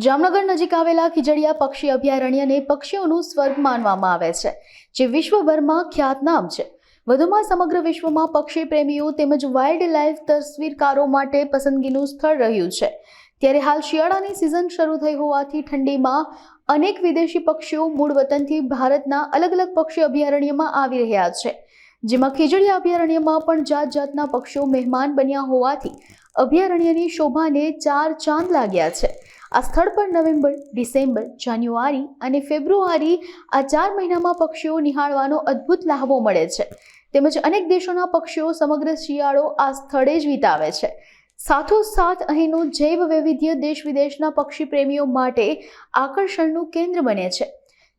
જામનગર નજીક આવેલા ખીજડીયા પક્ષી અભયારણ્યને પક્ષીઓનું સ્વર્ગ માનવામાં આવે છે, જે વિશ્વભરમાં ખ્યાતનામ છે. વધુમાં સમગ્ર વિશ્વમાં પક્ષી પ્રેમીઓ તેમજ વાઇલ્ડ લાઇફ તસવીરકારો માટે પસંદગીનું સ્થળ રહ્યું છે. ત્યારે હાલ શિયાળાની સિઝન શરૂ થઈ હોવાથી ઠંડીમાં અનેક વિદેશી પક્ષીઓ મૂળ વતનથી ભારતના અલગ અલગ પક્ષી અભયારણ્યમાં આવી રહ્યા છે, જેમાં ખીજડીયા અભયારણ્યમાં પણ જાત જાતના પક્ષીઓ મહેમાન બન્યા હોવાથી અભયારણ્યની શોભાને ચાર ચાંદ લાગ્યા છે. આ સ્થળ પર નવેમ્બર, ડિસેમ્બર, જાન્યુઆરી અને ફેબ્રુઆરી આ 4 મહિનામાં પક્ષીઓ નિહાળવાનો અદ્ભુત લહાવો મળે છે. તેમજ અનેક દેશોના પક્ષીઓ સમગ્ર શિયાળો આ સ્થળે જ વિતાવે છે. સાથોસાથ અહીંનું જૈવ વૈવિધ્ય દેશ વિદેશના પક્ષી પ્રેમીઓ માટે આકર્ષણનું કેન્દ્ર બને છે.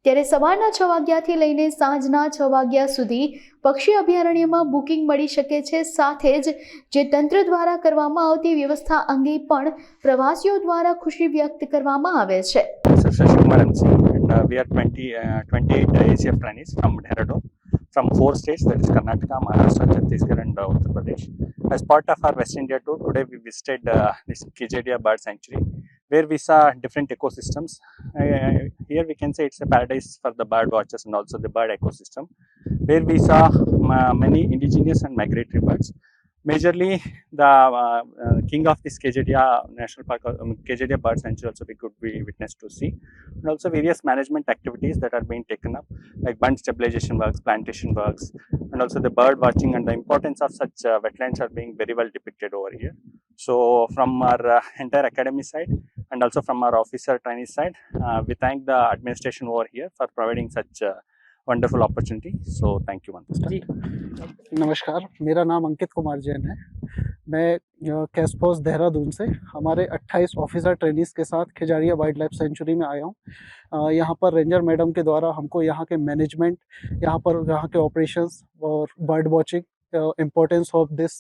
ત્યારે સવારના 6 વાગ્યાથી લઈને સાંજના 6 વાગ્યા સુધી પક્ષી અભયારણ્યમાં બુકિંગ મળી શકે છે. સાથે જ જે તંત્ર દ્વારા કરવામાં આવતી વ્યવસ્થા અંગે પણ પ્રવાસીઓ દ્વારા ખુશી વ્યક્ત કરવામાં આવે છે. Shashkumar MC, and we are 28 ACF trainees from Dehradun, from 4 states, that is Karnataka, Maharashtra, Chhattisgarh and Uttar Pradesh. As part of our West India tour, today we visited this Khijadiya Bird Sanctuary, where we saw different ecosystems. Here we can say it's a paradise for the bird watchers and also the bird ecosystem, where we saw many indigenous and migratory birds. Majorly, the king of this Khijadiya National Park, Khijadiya Bird Sanctuary, also we could be witness to see, and also various management activities that are being taken up, like bund stabilization works, plantation works, and also the bird watching and the importance of such wetlands are being very well depicted over here. So, from our entire academy side and also from our officer trainee side, we thank the administration over here for providing such wonderful opportunity. So, thank you once again. नमस्कार, मेरा नाम अंकित कुमार जैन है। मैं कैस्पोस देहरादून से हमारे 28 officer trainees के साथ खिजारिया wild life sanctuary में आया हूँ। यहाँ पर रेंजर मैडम के द्वारा हमको यहाँ के मैनेजमेंट, यहाँ के ऑपरेशंस और bird watching, importance of this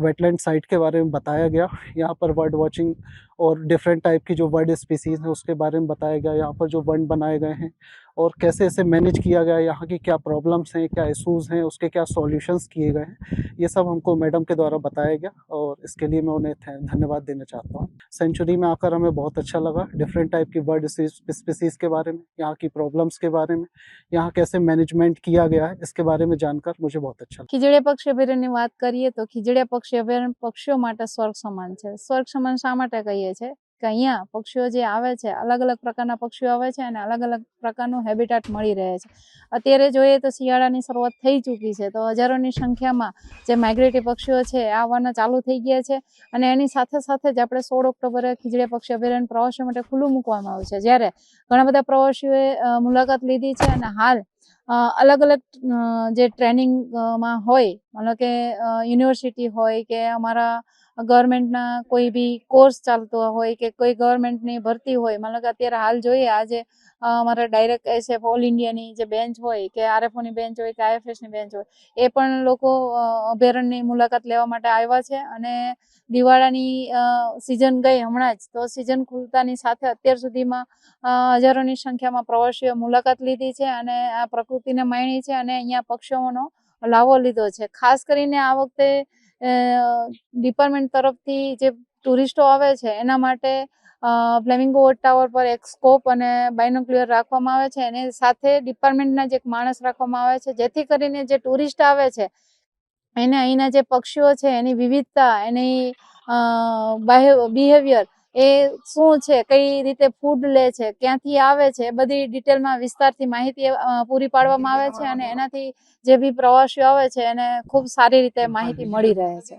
wetland site के बारे में बताया गया। यहाँ पर बर्ड वॉचिंग और डिफरेंट टाइप की जो बर्ड स्पीसीज हैं उसके बारे में बताया गया। यहाँ पर जो वन बनाए गए हैं और कैसे इसे मैनेज किया गया, यहाँ की क्या प्रॉब्लम्स हैं, क्या इशूज़ हैं, उसके क्या सॉल्यूशंस किए गए हैं, ये सब हमको मैडम के द्वारा बताया गया और इसके लिए मैं उन्हें धन्यवाद देना चाहता हूँ। सेंचुरी में आकर हमें बहुत अच्छा लगा। डिफरेंट टाइप की बर्ड स्पीसीज़ के बारे में, यहाँ की प्रॉब्लम्स के बारे में, यहाँ कैसे मैनेजमेंट किया गया है, इसके बारे में जानकर मुझे बहुत अच्छा लगा। ખીજડીયા પક્ષી અભયારણ્યની વાત કરીએ તો ખીજડીયા પક્ષી અભયારણ્ય પક્ષીઓ માટે સ્વર્ગ સમાન છે. સ્વર્ગ સમાન શા માટે કહીએ છીએ કે અહીંયા પક્ષીઓ જે આવે છે, અલગ અલગ પ્રકારના પક્ષીઓ આવે છે અને અલગ અલગ પ્રકારનું હેબિટાટ મળી રહે છે. અત્યારે જોઈએ તો શિયાળાની શરૂઆત થઈ ચૂકી છે, તો હજારોની સંખ્યામાં જે માઇગ્રેટરી પક્ષીઓ છે આ આવવાના ચાલુ થઈ ગયા છે અને એની સાથે સાથે જ આપણે 16 ઓક્ટોબરે ખીજડીયા પક્ષી અભયારણ્ય પ્રવાસીઓ માટે ખુલ્લું મૂકવામાં આવ્યું છે, જ્યારે ઘણા બધા પ્રવાસીઓએ મુલાકાત લીધી છે અને હાલ अलग अलग जे ट्रेनिंग में होय, मतलब के यूनिवर्सिटी होय के अमारा गवर्नमेंटना कोई भी कोर्स चालतो होय के कोई गवर्नमेंटनी भरती होय, मतलब के अत्यारे हाल जोईए आजे अमारा डायरेक्ट एसएफ ऑल इंडियानी जे बेंच होय के आरएफओनी बेंच होय के आईएफएसनी बेंच होय ए पण लोको अभयारण्यनी मुलाकात लेवा माटे आव्या छे અને દિવાળાની સિઝન ગઈ હમણાં જ, તો સિઝન ખુલતાની સાથે અત્યાર સુધીમાં હજારોની સંખ્યામાં પ્રવાસીઓ મુલાકાત લીધી છે અને આ પ્રકૃતિને માણી છે અને અહીંયા પક્ષીઓનો લાવો લીધો છે. ખાસ કરીને આ વખતે ડિપાર્ટમેન્ટ તરફથી જે ટુરિસ્ટો આવે છે એના માટે ફ્લેમિંગો વોચ ટાવર પર એક સ્કોપ અને બાયનોક્યુલર રાખવામાં આવે છે, એની સાથે ડિપાર્ટમેન્ટના જ એક માણસ રાખવામાં આવે છે, જેથી કરીને જે ટુરિસ્ટ આવે છે એને અહીંના જે પક્ષીઓ છે એની વિવિધતા, એની બિહેવિયર, એ શું છે, કઈ રીતે ફૂડ લે છે, ક્યાંથી આવે છે, એ બધી ડિટેલમાં વિસ્તારથી માહિતી પૂરી પાડવામાં આવે છે અને એનાથી જે બી પ્રવાસીઓ આવે છે એને ખૂબ સારી રીતે માહિતી મળી રહે છે.